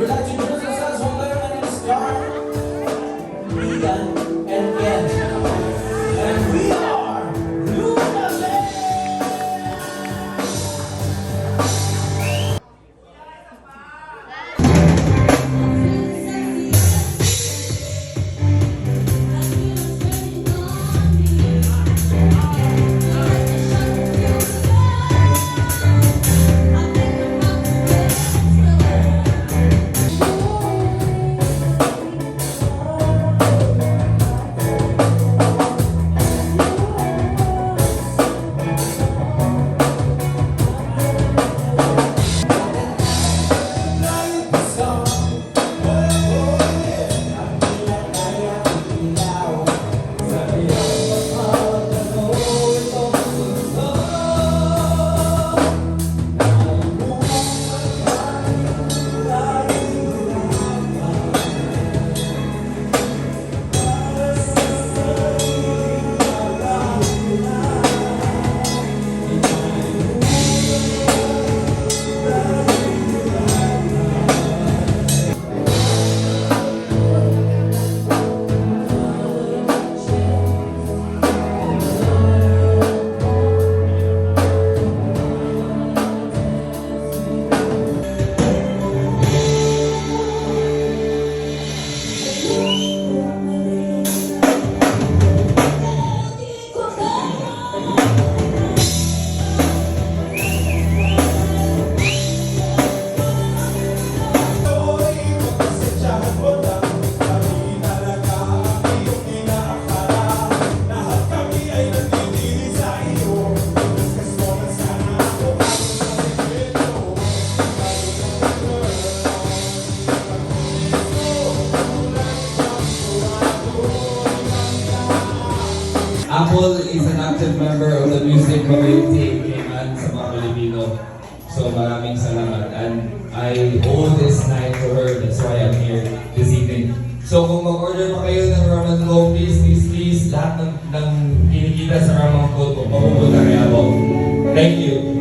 like to introduce ourselves one better. My name is Scar, Megan, and Ken. And we are Lunatic! Apple is an active member of the music community in Cayman sa mga Pilipino. So maraming salamat. And I owe this night to her. That's why I'm here this evening. So kung mag-order pa kayo ng ramen go, please, lahat ng kinikita sa ramen go, mapupunta kay Apple. Thank you.